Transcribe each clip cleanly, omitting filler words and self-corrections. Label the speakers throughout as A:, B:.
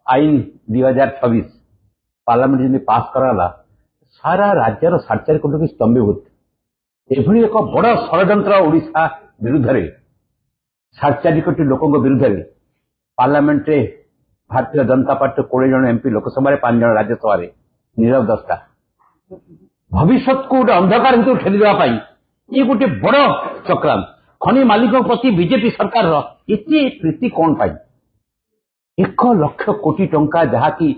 A: आईन 2026 पार्लियामेंट जमी पास कराला सारा राज्यर 4.5 कोटी की स्तंभीभूत एभली एक बड़ षड्यंत्र ओडिशा विरुद्ध रे 4.5 कोटी लोकों विरुद्ध रे पार्लियामेंट रे भारतीय जनता पार्टी 20 जन एमपी लोकसभा 5 जन राज्यसभा नीरव दस्ता भविष्य को गोटे अंधकार हित ठेली देवाई ये गोटे बड़ चक्रांत खनि मालिकों प्रति बीजेपी सरकार इतनी प्रीति कौन पाई 1 लाख कोटी टंका जहाँकि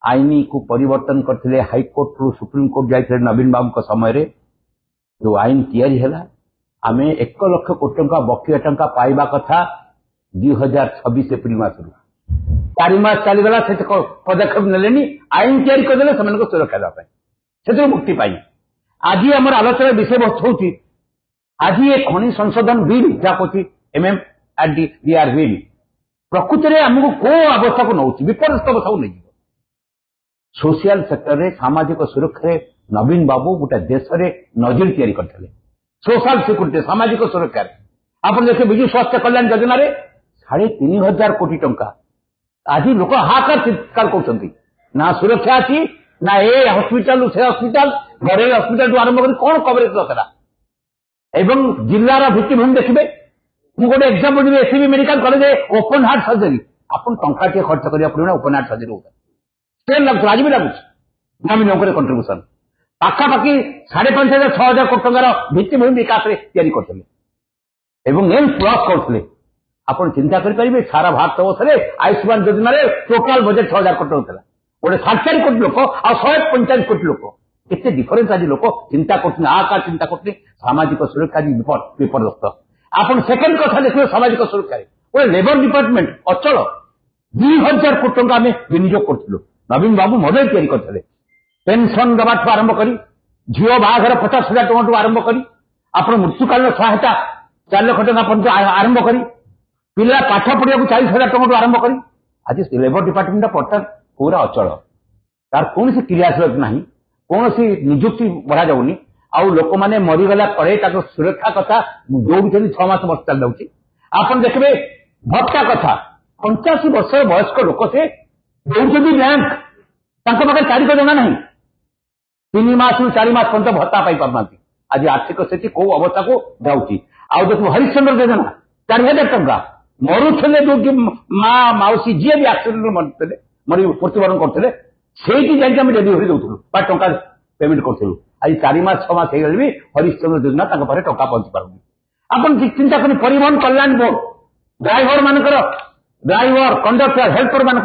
A: आईनी को परिवर्तन करते हाईकोर्ट रु सुप्रीमकोर्ट जाते नवीन बाबू समय रे जो आईन तैयारी है आम 1 लाख कोटी टंका बकिया टंका पाइबा कथा 2026 एप्रिल मास 4 मास चलीगला से पदक्षेप नेले आईन तैयारी करदे से सुरक्षा देवाई से मुक्ति पाई आज आम आलोचना विषय वस्तु हूँ आज ये खनि संशोधन बिल जहाँ कह MMRDR बिल प्रकृति में आमको कौ अवस्था को नौ विपर्यस्त अवस्था को नहीं सोशल सेक्टर रे सामाजिक सुरक्षा रे नवीन बाबू गोटे देश में नजर तैयारी करते सोशल सिक्यूरीटी सामाजिक सुरक्षा आप देखिए विजु स्वास्थ्य कल्याण योजना रे 3,500 कोटी टंका आज लोक हाहाकार चित्कार कर ना सुरक्षा अच्छी ना ए हॉस्पिटल से हॉस्पिटल घरेलू हॉस्पिटल आरंभ कर कौन कवरेज दरकार एवं जिलार भित्तिभूमि देखिए मुझे गोटे एग्जाम्पल देवी SCB medical college open heart surgery आपन टंका टे खर्च करिया पड़े ओपन हार्ट सर्जरी होता ट्रेन लगता आज भी लगुच ग्रामीण कंट्रीब्यूशन पाखापाखि 5,500 6,000 कोटी टंकार भित्तिभूमि विकास तैयारी करते एम्स प्लस करते आपन चिंता करें सारा भारत वर्ष आयुष्मान योजना टोटाल बजेट 6,000 कोटी होता गोटे 4.5 कोटी लोक आ 145 कोटी लोक केते डिफरेंस आज लोक चिंता करते आकार चिंता करते सामाजिक सुरक्षा आज विपर्यस्त आपन सेकेंड कथा देखिए सामाजिक सुरक्षा गोटे लेबर डिपार्टमेंट अचल 2,000 कोटी टंका आम विनियोग करूँ नवीन बाबू मॉडल तैयारी करते पेंशन दवा आरंभ कर झील बाहाघर 50,000 टଙ୍କା आरंभ कर आप मृत्युकालीन सहायता 4 लाख टଙ୍କା पर्यंत आरंभ कर पिला पाठ पढ़ा 40,000 टଙ୍କା आरंभ कर आज लेबर डिपार्टमेंट पर्तमान पूरा अचल तार कौन क्रियाशील ना कौन निजुक्ति बढ़ा जाऊनी आउ लोक मैंने मरीगला पर सुरक्षा कथा दौड़ 6 मास वर्ष चल जाऊँगी आप देखिए भत्ता कथा 85 वर्ष वयस्क लोक से दौड़ बैंक पाखे 4 जना ना 3 मास रु 4 मास पर्यटन भत्ता पाई पारना आज आर्थिक स्थिति कौ अवस्था को जाऊँगी आउ देखो हरिश्चंद्र योजना 4,000 टंका मरुले जो माँ मौसी जी भी आक्सीडेंट मरते मृत्युवरण करते जाकि डेलीवरी दूसरू टा पेमेंट करूँ आज 4 मास 6 मास हो भी हरिश्चंद्र योजना टा पहुंची पारनी आप चिंता कर परिवहन कल्याण बोर्ड ड्राइवर कंडक्टर हेल्पर मान